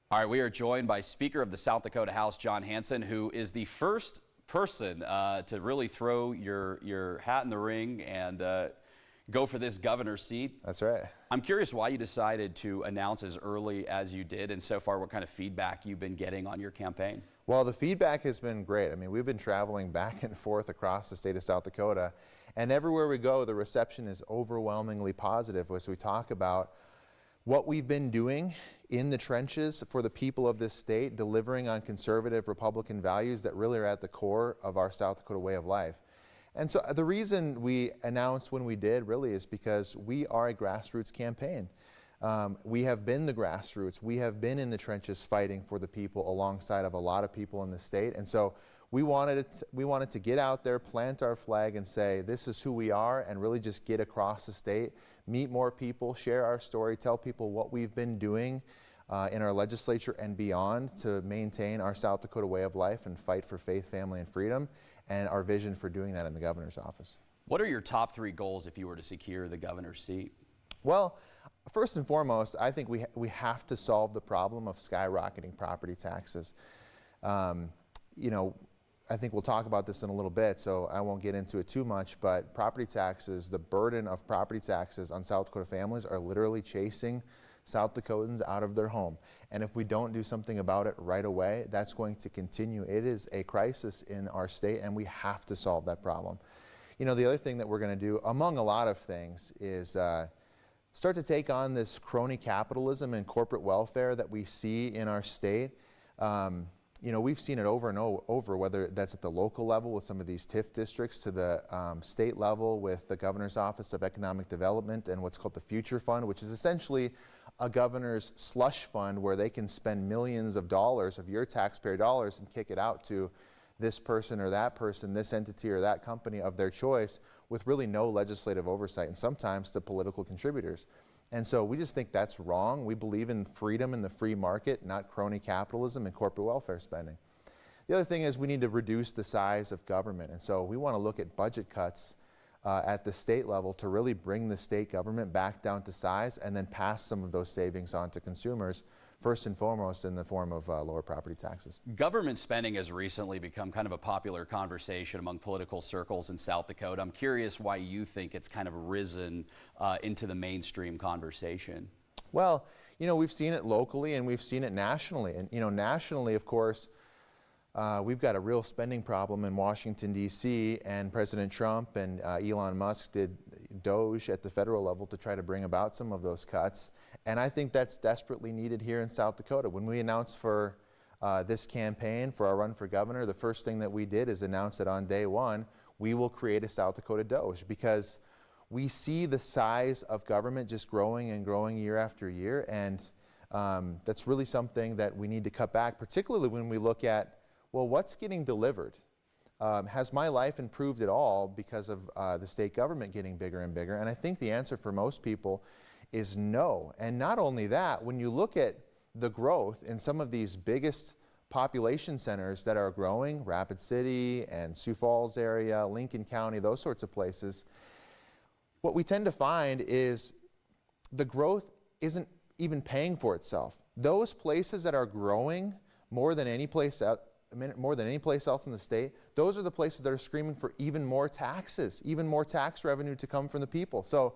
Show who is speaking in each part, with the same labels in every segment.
Speaker 1: All right, we are joined by Speaker of the South Dakota House, Jon Hansen, who is the first person to really throw your hat in the ring and go for this governor's seat.
Speaker 2: That's right.
Speaker 1: I'm curious why you decided to announce as early as you did, and so far what kind of feedback you've been getting on your campaign.
Speaker 2: Well, the feedback has been great. I mean, we've been traveling back and forth across the state of South Dakota, and everywhere we go, the reception is overwhelmingly positive as we talk about what we've been doing in the trenches for the people of this state, delivering on conservative Republican values that really are at the core of our South Dakota way of life. And so the reason we announced when we did really is because we are a grassroots campaign. We have been the grassroots. We have been in the trenches fighting for the people alongside of a lot of people in the state. And so we wanted to get out there, plant our flag and say, this is who we are, and really just get across the state, meet more people, share our story, tell people what we've been doing in our legislature and beyond to maintain our South Dakota way of life and fight for faith, family, and freedom, and our vision for doing that in the governor's office.
Speaker 1: What are your top 3 goals if you were to secure the governor's seat?
Speaker 2: Well, first and foremost, I think we have to solve the problem of skyrocketing property taxes. You know, I think we'll talk about this in a little bit, so I won't get into it too much, but property taxes, the burden of property taxes on South Dakota families are literally chasing South Dakotans out of their home. And if we don't do something about it right away, that's going to continue. It is a crisis in our state, and we have to solve that problem. You know, the other thing that we're going to do, among a lot of things, is start to take on this crony capitalism and corporate welfare that we see in our state. You know, we've seen it over and over, whether that's at the local level with some of these TIF districts to the state level with the Governor's Office of Economic Development and what's called the Future Fund, which is essentially a governor's slush fund where they can spend millions of dollars of your taxpayer dollars and kick it out to this person or that person, this entity or that company of their choice with really no legislative oversight, and sometimes to political contributors. And so we just think that's wrong. We believe in freedom in the free market, not crony capitalism and corporate welfare spending. The other thing is we need to reduce the size of government. And so we want to look at budget cuts at the state level to really bring the state government back down to size and then pass some of those savings on to consumers, first and foremost in the form of lower property taxes.
Speaker 1: Government spending has recently become kind of a popular conversation among political circles in South Dakota. I'm curious why you think it's kind of risen into the mainstream conversation.
Speaker 2: Well, you know, we've seen it locally and we've seen it nationally. And, you know, nationally, of course, we've got a real spending problem in Washington, D.C., and President Trump and Elon Musk did Doge at the federal level to try to bring about some of those cuts. And I think that's desperately needed here in South Dakota. When we announced for this campaign, for our run for governor, the first thing that we did is announce that on day one, we will create a South Dakota Doge, because we see the size of government just growing and growing year after year. And that's really something that we need to cut back, particularly when we look at, well, what's getting delivered? Has my life improved at all because of the state government getting bigger and bigger? And I think the answer for most people is no. And not only that, when you look at the growth in some of these biggest population centers that are growing, Rapid City and Sioux Falls area, Lincoln County, those sorts of places, what we tend to find is the growth isn't even paying for itself. Those places that are growing more than any place else in the state, those are the places that are screaming for even more taxes, even more tax revenue to come from the people. So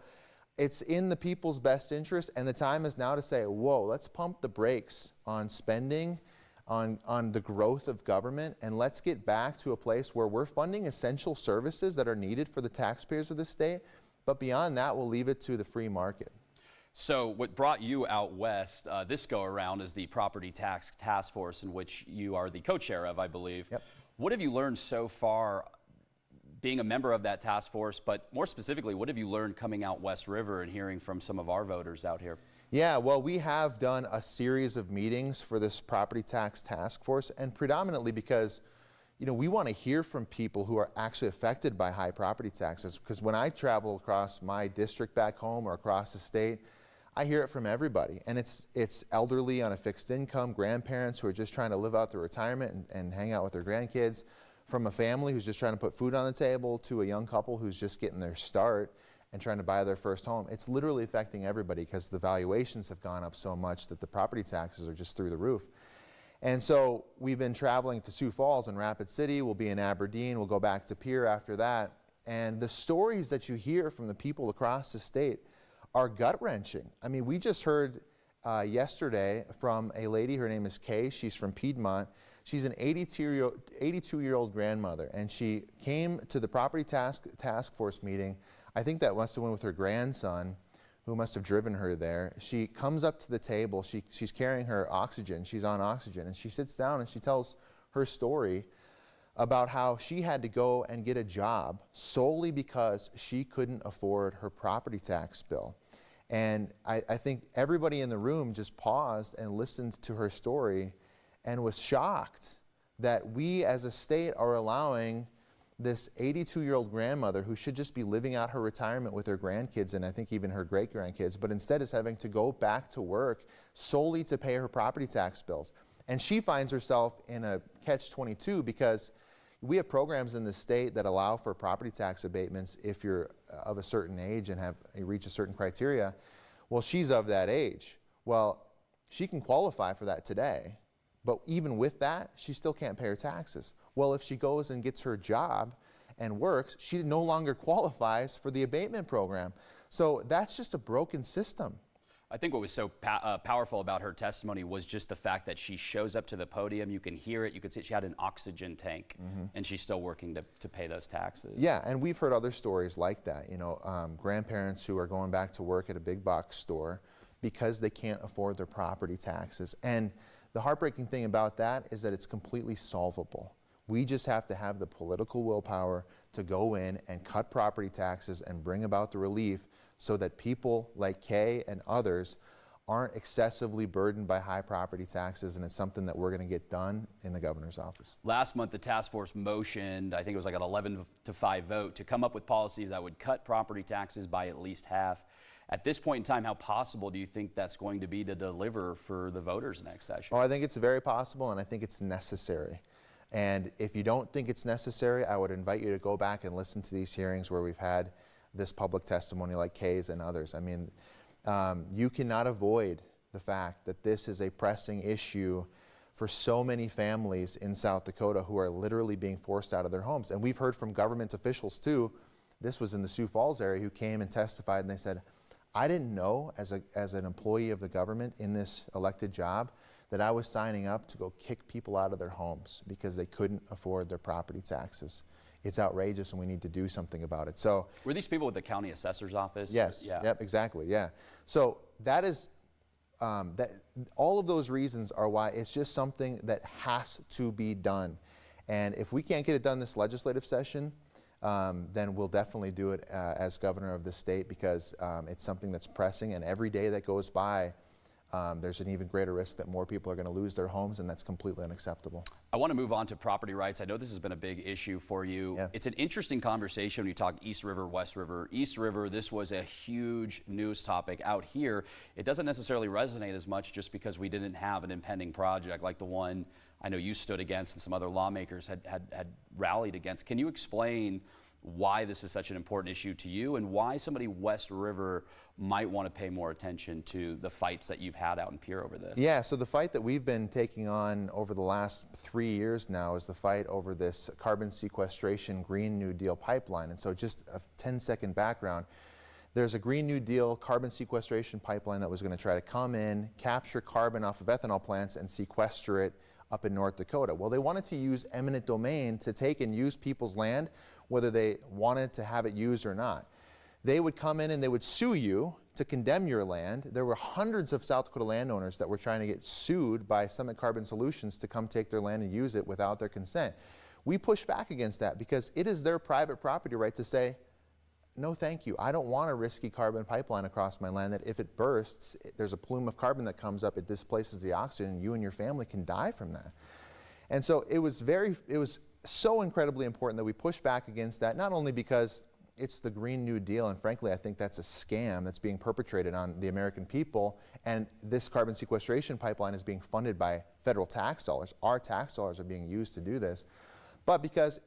Speaker 2: it's in the people's best interest, and the time is now to say, whoa, let's pump the brakes on spending, on the growth of government, and let's get back to a place where we're funding essential services that are needed for the taxpayers of the state, but beyond that, we'll leave it to the free market.
Speaker 1: So what brought you out west this go around is the Property Tax Task Force, in which you are the co-chair of, I believe.
Speaker 2: Yep.
Speaker 1: What have you learned so far being a member of that task force, but more specifically, what have you learned coming out West River and hearing from some of our voters out here?
Speaker 2: Yeah, well, we have done a series of meetings for this Property Tax Task Force, and predominantly because, you know, we want to hear from people who are actually affected by high property taxes, because when I travel across my district back home or across the state, I hear it from everybody, and it's elderly on a fixed income, grandparents who are just trying to live out their retirement and hang out with their grandkids, from a family who's just trying to put food on the table to a young couple who's just getting their start. and trying to buy their first home, it's literally affecting everybody because the valuations have gone up so much that the property taxes are just through the roof. And so we've been traveling to Sioux Falls and Rapid City. We'll be in Aberdeen. We'll go back to Pierre after that. And the stories that you hear from the people across the state are gut-wrenching. I mean, we just heard yesterday from a lady. Her name is Kay. She's from Piedmont. She's an 82-year-old grandmother, and she came to the property task force meeting. I think that must have been with her grandson, who must have driven her there. She comes up to the table. She's carrying her oxygen. She's on oxygen, and she sits down and she tells her story about how she had to go and get a job solely because she couldn't afford her property tax bill. And I think everybody in the room just paused and listened to her story and was shocked that we as a state are allowing this 82-year-old grandmother, who should just be living out her retirement with her grandkids and I think even her great-grandkids, but instead is having to go back to work solely to pay her property tax bills. And she finds herself in a catch-22 because we have programs in the state that allow for property tax abatements if you're of a certain age and you reach a certain criteria. Well, she's of that age. Well, she can qualify for that today, but even with that, she still can't pay her taxes. Well, if she goes and gets her job and works, she no longer qualifies for the abatement program. So that's just a broken system.
Speaker 1: I think what was so powerful about her testimony was just the fact that she shows up to the podium. You can hear it. You could see she had an oxygen tank, and she's still working to pay those taxes.
Speaker 2: Yeah, and we've heard other stories like that. You know, grandparents who are going back to work at a big box store because they can't afford their property taxes. And the heartbreaking thing about that is that it's completely solvable. We just have to have the political willpower to go in and cut property taxes and bring about the relief so that people like Kay and others aren't excessively burdened by high property taxes, and it's something that we're going to get done in the governor's office.
Speaker 1: Last month, the task force motioned, I think it was like an 11-5 vote, to come up with policies that would cut property taxes by at least half. At this point in time, how possible do you think that's going to be to deliver for the voters next session?
Speaker 2: Well, I think it's very possible, and I think it's necessary. And if you don't think it's necessary, I would invite you to go back and listen to these hearings where we've had this public testimony like Kay's and others. I mean, you cannot avoid the fact that this is a pressing issue for so many families in South Dakota who are literally being forced out of their homes. And we've heard from government officials too. This was in the Sioux Falls area, who came and testified, and they said, I didn't know as an employee of the government in this elected job that I was signing up to go kick people out of their homes because they couldn't afford their property taxes. It's outrageous, and we need to do something about it. So,
Speaker 1: were these people with the county assessor's office?
Speaker 2: Yes.
Speaker 1: Yeah.
Speaker 2: Yep. Exactly. Yeah. So that is all of those reasons are why it's just something that has to be done. And if we can't get it done this legislative session, then we'll definitely do it as governor of the state, because it's something that's pressing, and every day that goes by, there's an even greater risk that more people are going to lose their homes, and that's completely unacceptable. I
Speaker 1: want to move on to property rights. I know this has been a big issue for you.
Speaker 2: Yeah.
Speaker 1: It's an interesting conversation when you talk East River, West River. East River, this was a huge news topic. Out here, it doesn't necessarily resonate as much just because we didn't have an impending project like the one I know you stood against and some other lawmakers had rallied against. Can you explain why this is such an important issue to you, and why somebody West River might want to pay more attention to the fights that you've had out in Pierre over this?
Speaker 2: Yeah, so the fight that we've been taking on over the last 3 years now is the fight over this carbon sequestration Green New Deal pipeline. And so just a 10-second background. There's a Green New Deal carbon sequestration pipeline that was going to try to come in, capture carbon off of ethanol plants, and sequester it up in North Dakota. Well, they wanted to use eminent domain to take and use people's land, whether they wanted to have it used or not. They would come in and they would sue you to condemn your land. There were hundreds of South Dakota landowners that were trying to get sued by Summit Carbon Solutions to come take their land and use it without their consent. We push back against that because it is their private property right to say, no thank you, I don't want a risky carbon pipeline across my land that if it bursts, there's a plume of carbon that comes up, it displaces the oxygen, and you and your family can die from that. And so it was so incredibly important that we push back against that, not only because it's the Green New Deal, and frankly I think that's a scam that's being perpetrated on the American people, and this carbon sequestration pipeline is being funded by federal tax dollars. Our tax dollars are being used to do this, but because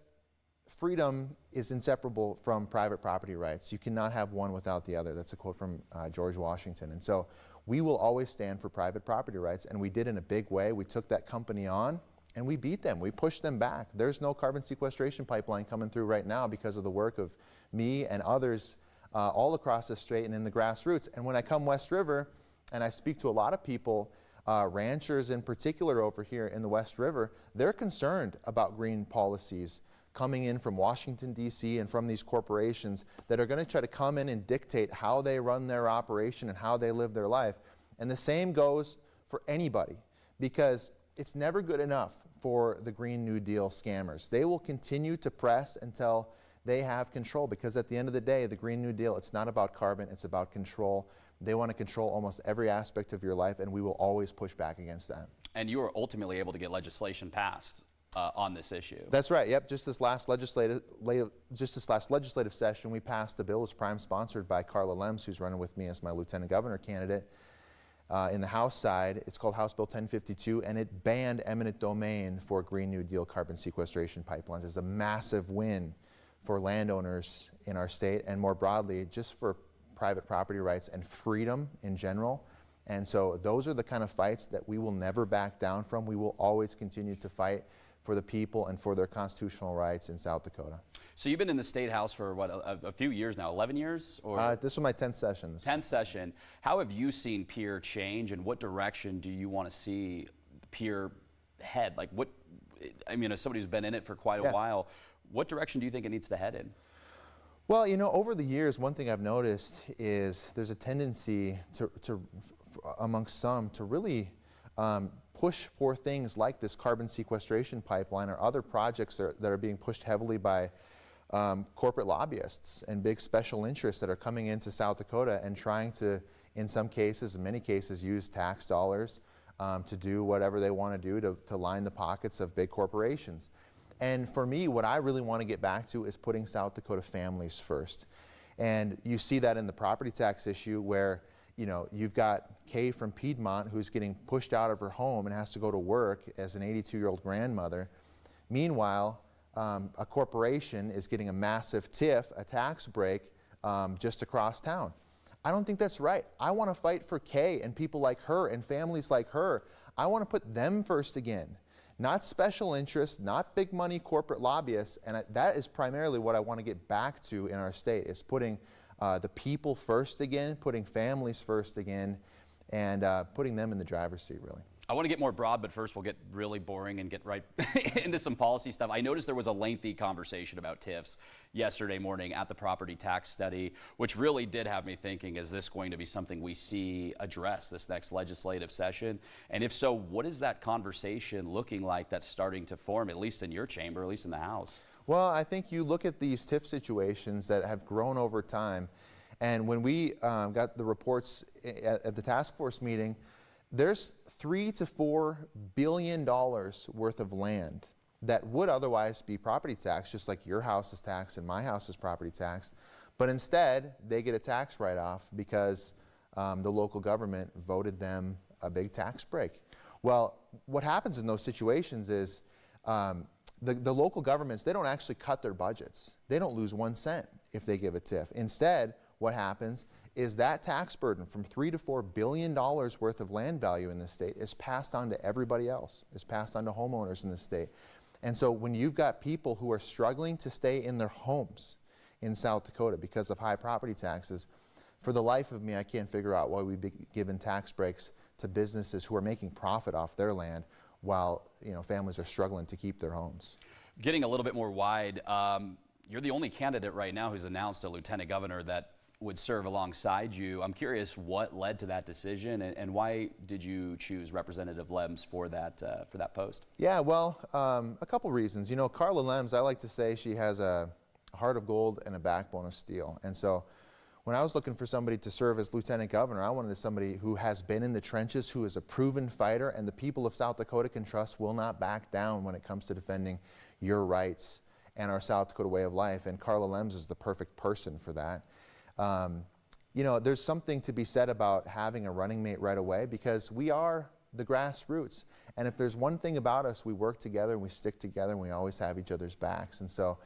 Speaker 2: freedom is inseparable from private property rights. You cannot have one without the other. That's a quote from George Washington. And so we will always stand for private property rights, and we did in a big way. We took that company on and we beat them. We pushed them back. There's no carbon sequestration pipeline coming through right now because of the work of me and others all across the state and in the grassroots. And when I come West River and I speak to a lot of people, ranchers in particular over here in the West River, they're concerned about green policies coming in from Washington, D.C. and from these corporations that are going to try to come in and dictate how they run their operation and how they live their life. And the same goes for anybody, because it's never good enough for the Green New Deal scammers. They will continue to press until they have control, because at the end of the day, the Green New Deal, it's not about carbon, it's about control. They want to control almost every aspect of your life, and we will always push back against that.
Speaker 1: And you were ultimately able to get legislation passed on this issue.
Speaker 2: That's right. Yep. Just this last legislative session, we passed a bill. It was prime sponsored by Carla Lems, who's running with me as my lieutenant governor candidate. In the House side, it's called House Bill 1052, and it banned eminent domain for Green New Deal carbon sequestration pipelines. It's a massive win for landowners in our state, and more broadly, just for private property rights and freedom in general. And so those are the kind of fights that we will never back down from. We will always continue to fight for the people and for their constitutional rights in South Dakota.
Speaker 1: So you've been in the State House for what, a few years now, 11 years? Or
Speaker 2: this was my 10th session.
Speaker 1: 10th session. How have you seen Pierre change, and what direction do you want to see Pierre head? Like what, I mean, as somebody who's been in it for quite a while, what direction do you think it needs to head in?
Speaker 2: Well, you know, over the years, one thing I've noticed is there's a tendency amongst some to really push for things like this carbon sequestration pipeline or other projects that are being pushed heavily by corporate lobbyists and big special interests that are coming into South Dakota and trying to, in some cases, in many cases, use tax dollars to do whatever they want to do to line the pockets of big corporations. And for me, what I really want to get back to is putting South Dakota families first. And you see that in the property tax issue where, you know, you've got Kay from Piedmont who's getting pushed out of her home and has to go to work as an 82-year-old grandmother. Meanwhile, a corporation is getting a massive TIF, a tax break, just across town. I don't think that's right. I want to fight for Kay and people like her and families like her. I want to put them first again. Not special interests, not big money corporate lobbyists, and that is primarily what I want to get back to in our state, is putting the people first again, putting families first again, and putting them in the driver's seat, really.
Speaker 1: I want to get more broad, but first we'll get really boring and get right into some policy stuff. I noticed there was a lengthy conversation about TIFs yesterday morning at the property tax study, which really did have me thinking, is this going to be something we see addressed this next legislative session? And if so, what is that conversation looking like that's starting to form, at least in your chamber, at least in the House?
Speaker 2: Well, I think you look at these TIF situations that have grown over time, and when we got the reports at the task force meeting, there's $3 to $4 billion worth of land that would otherwise be property tax, just like your house is taxed and my house is property taxed. But instead, they get a tax write-off because the local government voted them a big tax break. Well, what happens in those situations is the local governments, they don't actually cut their budgets. They don't lose 1 cent if they give a TIF. Instead, what happens is that tax burden from $3 to $4 billion worth of land value in the state is passed on to everybody else, is passed on to homeowners in the state. And so when you've got people who are struggling to stay in their homes in South Dakota because of high property taxes, for the life of me, I can't figure out why we've been given tax breaks to businesses who are making profit off their land while, you know, families are struggling to keep their homes.
Speaker 1: Getting a little bit more wide, you're the only candidate right now who's announced a lieutenant governor that would serve alongside you. I'm curious what led to that decision, and why did you choose Representative Lems for that post? Yeah,
Speaker 2: well, a couple reasons. You know, Carla Lems, I like to say she has a heart of gold and a backbone of steel. And so when I was looking for somebody to serve as lieutenant governor, I wanted somebody who has been in the trenches, who is a proven fighter, and the people of South Dakota can trust will not back down when it comes to defending your rights and our South Dakota way of life. And Carla Lems is the perfect person for that. You know, there's something to be said about having a running mate right away, because we are the grassroots. And if there's one thing about us, we work together and we stick together and we always have each other's backs. And so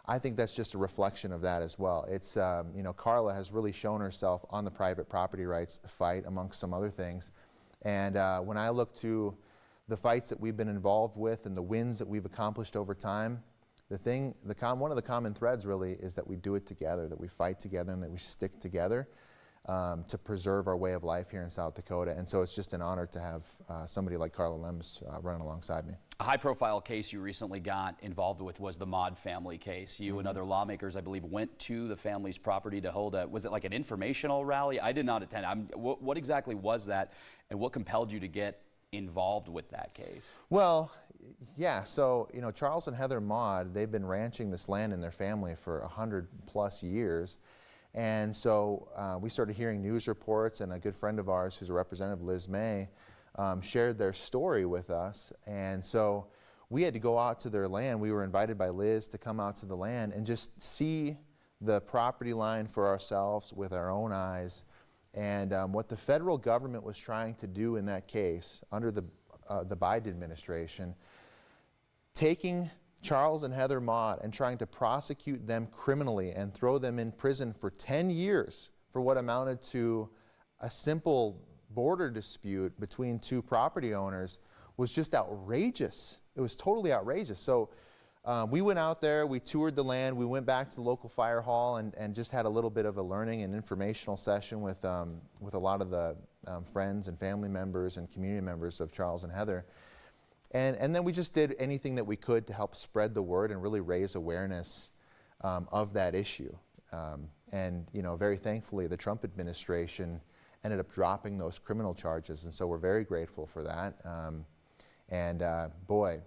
Speaker 2: I think that's just a reflection of that as well. It's, you know, Carla has really shown herself on the private property rights fight, amongst some other things. And when I look to the fights that we've been involved with and the wins that we've accomplished over time, one of the common threads really is that we do it together, that we fight together, and that we stick together to preserve our way of life here in South Dakota. And so it's just an honor to have somebody like Carla Lems running alongside me.
Speaker 1: A high-profile case you recently got involved with was the Mod family case. You and other lawmakers, I believe, went to the family's property to hold was it like an informational rally? I did not attend. What exactly was that, and what compelled you to get involved with that case?
Speaker 2: Well, yeah, so, you know, Charles and Heather Mod, they've been ranching this land in their family for 100+ years. And so we started hearing news reports, and a good friend of ours, who's a representative, Liz May, shared their story with us. And so we had to go out to their land. We were invited by Liz to come out to the land and just see the property line for ourselves with our own eyes. And what the federal government was trying to do in that case under the Biden administration, taking Charles and Heather Mod and trying to prosecute them criminally and throw them in prison for 10 years for what amounted to a simple border dispute between two property owners was just outrageous. It was totally outrageous. So we went out there, we toured the land, we went back to the local fire hall and just had a little bit of a learning and informational session with a lot of the friends and family members and community members of Charles and Heather. And then we just did anything that we could to help spread the word and really raise awareness of that issue. And, you know, very thankfully, the Trump administration ended up dropping those criminal charges, and so we're very grateful for that. Boy,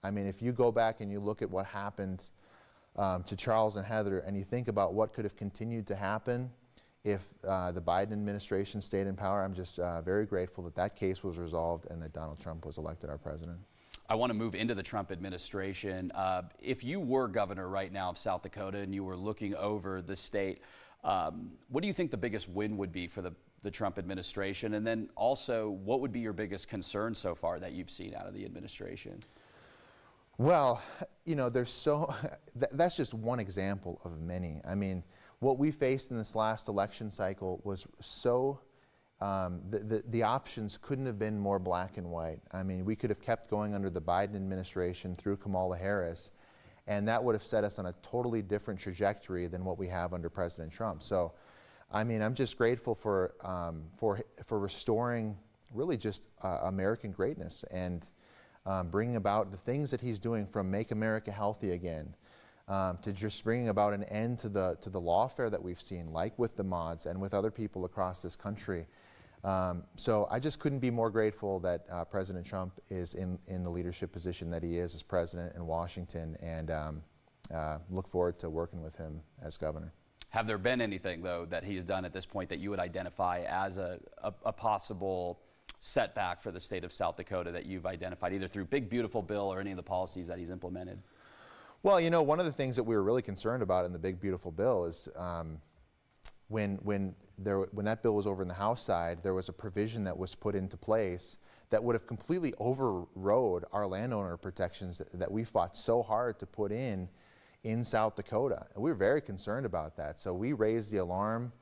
Speaker 2: I mean, if you go back and you look at what happened to Charles and Heather, and you think about what could have continued to happen if the Biden administration stayed in power, I'm just very grateful that that case was resolved and that Donald Trump was elected our president.
Speaker 1: I want to move into the Trump administration. If you were governor right now of South Dakota and you were looking over the state, what do you think the biggest win would be for the Trump administration? And then also, what would be your biggest concern so far that you've seen out of the administration?
Speaker 2: Well, you know, that's just one example of many. I mean, what we faced in this last election cycle was so, the options couldn't have been more black and white. I mean, we could have kept going under the Biden administration through Kamala Harris, and that would have set us on a totally different trajectory than what we have under President Trump. So, I mean, I'm just grateful for restoring really just American greatness and bringing about the things that he's doing, from Make America Healthy Again, to just bringing about an end to the lawfare that we've seen, like with the Mods and with other people across this country. So I just couldn't be more grateful that President Trump is in the leadership position that he is as president in Washington, and look forward to working with him as governor.
Speaker 1: Have there been anything, though, that he's done at this point that you would identify as a possible setback for the state of South Dakota that you've identified, either through Big Beautiful Bill or any of the policies that he's implemented?
Speaker 2: Well, you know, one of the things that we were really concerned about in the Big Beautiful Bill is when that bill was over in the House side, there was a provision that was put into place that would have completely overrode our landowner protections that we fought so hard to put in South Dakota. And we were very concerned about that. So we raised the alarm.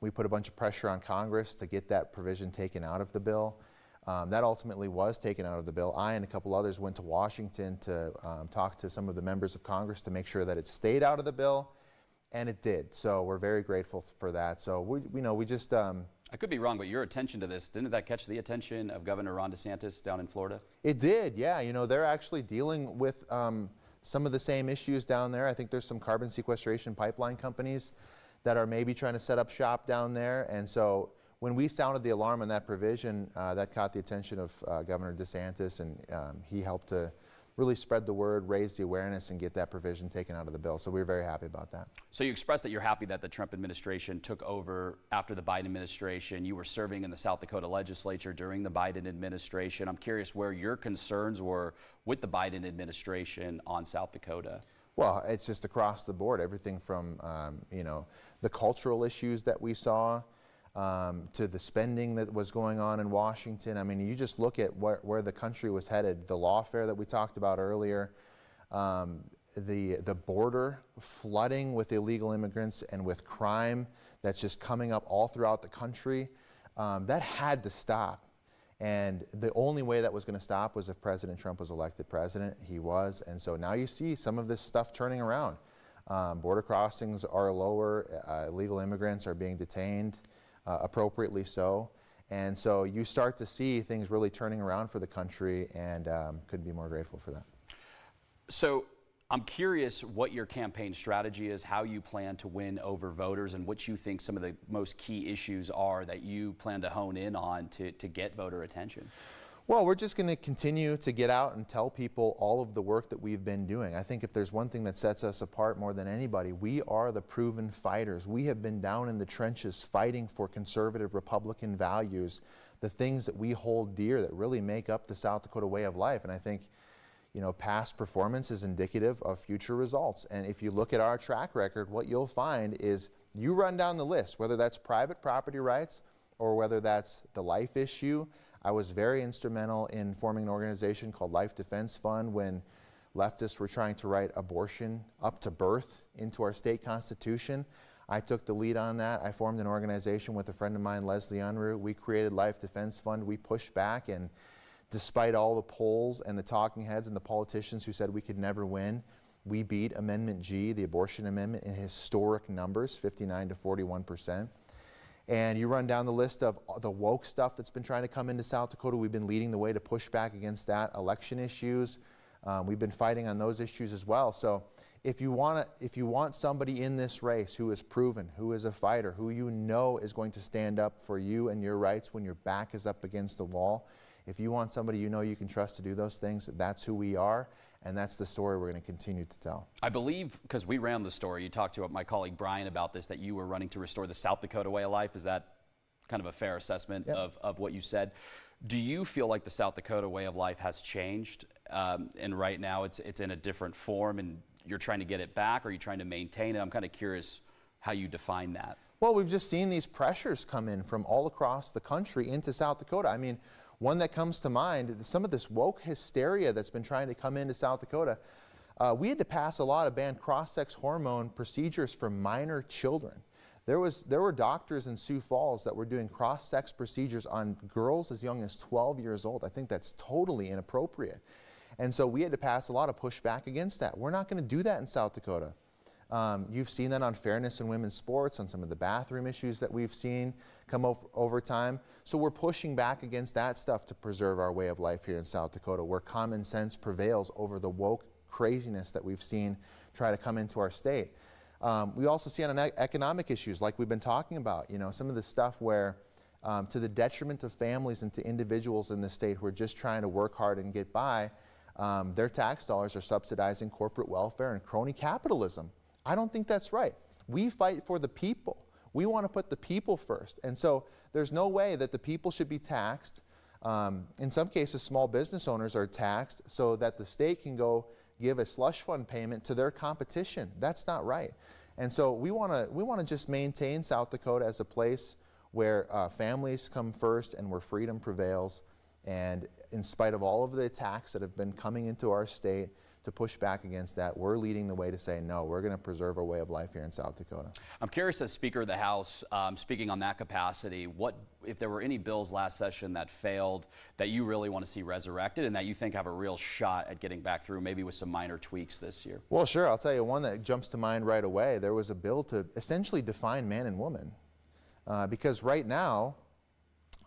Speaker 2: We put a bunch of pressure on Congress to get that provision taken out of the bill. That ultimately was taken out of the bill. I and a couple others went to Washington to talk to some of the members of Congress to make sure that it stayed out of the bill, and it did. So we're very grateful for that. So we just...
Speaker 1: I could be wrong, but your attention to this, didn't that catch the attention of Governor Ron DeSantis down in Florida?
Speaker 2: It did, yeah. You know, they're actually dealing with some of the same issues down there. I think there's some carbon sequestration pipeline companies that are maybe trying to set up shop down there. And so when we sounded the alarm on that provision, that caught the attention of Governor DeSantis, and he helped to really spread the word, raise the awareness, and get that provision taken out of the bill. So we were very happy about that.
Speaker 1: So you expressed that you're happy that the Trump administration took over after the Biden administration. You were serving in the South Dakota legislature during the Biden administration. I'm curious where your concerns were with the Biden administration on South Dakota.
Speaker 2: Well, it's just across the board, everything from you know, the cultural issues that we saw to the spending that was going on in Washington. I mean, you just look at where the country was headed, the lawfare that we talked about earlier, the border flooding with illegal immigrants and with crime that's just coming up all throughout the country, that had to stop. And the only way that was going to stop was if President Trump was elected president. He was. And so now you see some of this stuff turning around. Border crossings are lower. Illegal immigrants are being detained, appropriately so. And so you start to see things really turning around for the country, and couldn't be more grateful for that.
Speaker 1: So I'm curious what your campaign strategy is, how you plan to win over voters, and what you think some of the most key issues are that you plan to hone in on to get voter attention.
Speaker 2: Well, we're just going to continue to get out and tell people all of the work that we've been doing. I think if there's one thing that sets us apart more than anybody, we are the proven fighters. We have been down in the trenches fighting for conservative Republican values, the things that we hold dear that really make up the South Dakota way of life. And I think, you know, past performance is indicative of future results. And if you look at our track record, what you'll find is you run down the list, whether that's private property rights or whether that's the life issue. I was very instrumental in forming an organization called Life Defense Fund when leftists were trying to write abortion up to birth into our state constitution. I took the lead on that. I formed an organization with a friend of mine, Leslie Unruh. We created Life Defense Fund. We pushed back, and despite all the polls and the talking heads and the politicians who said we could never win, we beat Amendment G, the abortion amendment, in historic numbers, 59 to 41%. And you run down the list of the woke stuff that's been trying to come into South Dakota. We've been leading the way to push back against that. Election issues, we've been fighting on those issues as well. So if you want somebody in this race who is proven, who is a fighter, who you know is going to stand up for you and your rights when your back is up against the wall, if you want somebody you know you can trust to do those things, that's who we are. And that's the story we're going to continue to tell.
Speaker 1: I believe, because we ran the story, you talked to my colleague Brian about this, that you were running to restore the South Dakota way of life. Is that kind of a fair assessment of what you said? Do you feel like the South Dakota way of life has changed, and right now it's in a different form, and you're trying to get it back, or are you trying to maintain it? I'm kind of curious how you define that.
Speaker 2: Well, we've just seen these pressures come in from all across the country into South Dakota. I mean, one that comes to mind, some of this woke hysteria that's been trying to come into South Dakota. We had to pass a law to ban cross-sex hormone procedures for minor children. There were doctors in Sioux Falls that were doing cross-sex procedures on girls as young as 12 years old. I think that's totally inappropriate. And so we had to pass a law to push back against that. We're not going to do that in South Dakota. You've seen that on fairness in women's sports, on some of the bathroom issues that we've seen come over time. So we're pushing back against that stuff to preserve our way of life here in South Dakota, where common sense prevails over the woke craziness that we've seen try to come into our state. We also see on economic issues like we've been talking about, you know, some of the stuff where to the detriment of families and to individuals in the state who are just trying to work hard and get by, their tax dollars are subsidizing corporate welfare and crony capitalism. I don't think that's right. We fight for the people. We want to put the people first. And so there's no way that the people should be taxed. In some cases, small business owners are taxed so that the state can go give a slush fund payment to their competition. That's not right. And so we want to just maintain South Dakota as a place where families come first and where freedom prevails. And in spite of all of the attacks that have been coming into our state, to push back against that, we're leading the way to say, no, we're going to preserve our way of life here in South Dakota.
Speaker 1: I'm curious, as Speaker of the House, speaking on that capacity, if there were any bills last session that failed that you really want to see resurrected and that you think have a real shot at getting back through, maybe with some minor tweaks this year?
Speaker 2: Well, sure. I'll tell you one that jumps to mind right away. There was a bill to essentially define man and woman, because right now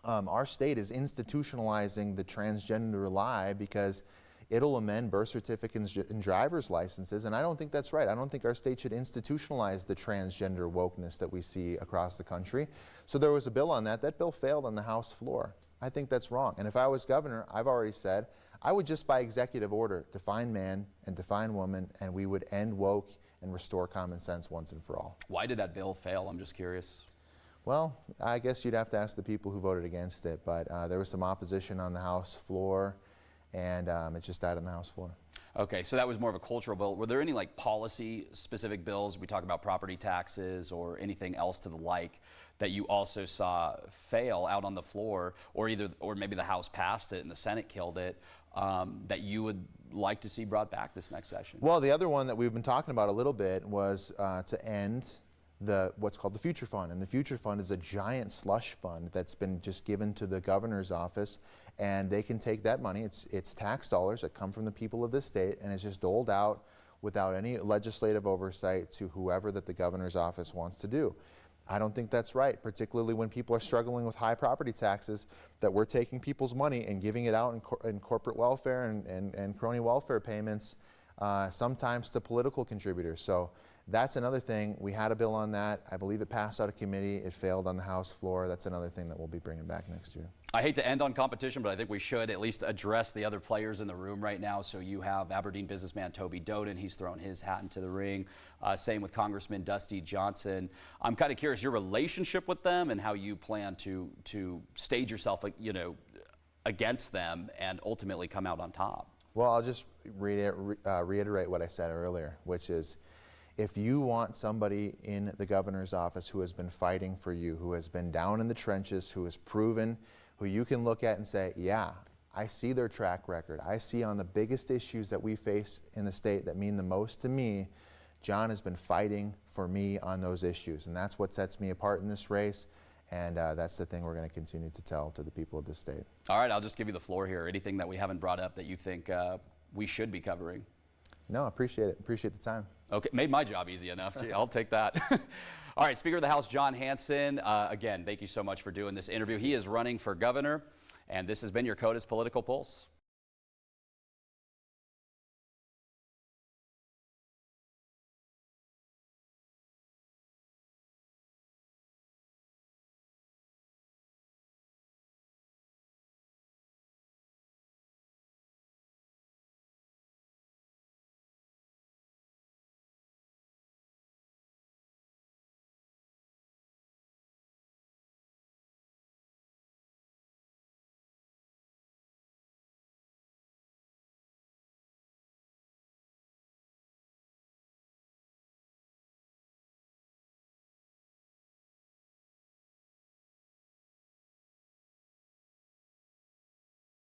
Speaker 2: our state is institutionalizing the transgender lie because it'll amend birth certificates and driver's licenses, and I don't think that's right. I don't think our state should institutionalize the transgender wokeness that we see across the country. So there was a bill on that. That bill failed on the House floor. I think that's wrong. And if I was governor, I've already said, I would just by executive order define man and define woman, and we would end woke and restore common sense once and for all.
Speaker 1: Why did that bill fail? I'm just curious.
Speaker 2: Well, I guess you'd have to ask the people who voted against it, but there was some opposition on the House floor, and it just died on the House floor.
Speaker 1: Okay, so that was more of a cultural bill. Were there any like policy specific bills, we talk about property taxes or anything else to the like, that you also saw fail out on the floor, or maybe the House passed it and the Senate killed it, that you would like to see brought back this next session?
Speaker 2: Well, the other one that we've been talking about a little bit was to end what's called the Future Fund. And the Future Fund is a giant slush fund that's been just given to the governor's office, and they can take that money. It's tax dollars that come from the people of this state, and it's just doled out without any legislative oversight to whoever that the governor's office wants to do. I don't think that's right, particularly when people are struggling with high property taxes, that we're taking people's money and giving it out in corporate welfare and crony welfare payments, sometimes to political contributors. So that's another thing. We had a bill on that. I believe it passed out of committee. It failed on the House floor. That's another thing that we'll be bringing back next year.
Speaker 1: I hate to end on competition, but I think we should at least address the other players in the room right now. So you have Aberdeen businessman Toby Doden. He's thrown his hat into the ring. Same with Congressman Dusty Johnson. I'm kind of curious your relationship with them and how you plan to stage yourself, against them and ultimately come out on top.
Speaker 2: Well, I'll just reiterate what I said earlier, which is, if you want somebody in the governor's office who has been fighting for you, who has been down in the trenches, who has proven, who you can look at and say, yeah, I see their track record. I see on the biggest issues that we face in the state that mean the most to me, Jon has been fighting for me on those issues. And that's what sets me apart in this race. And that's the thing we're going to continue to tell to the people of this state.
Speaker 1: All right, I'll just give you the floor here. Anything that we haven't brought up that you think we should be covering?
Speaker 2: No, I appreciate it. Appreciate the time.
Speaker 1: Okay, made my job easy enough. Gee, I'll take that. All right, Speaker of the House Jon Hansen, again, thank you so much for doing this interview. He is running for governor, and this has been your KOTA's Political Pulse.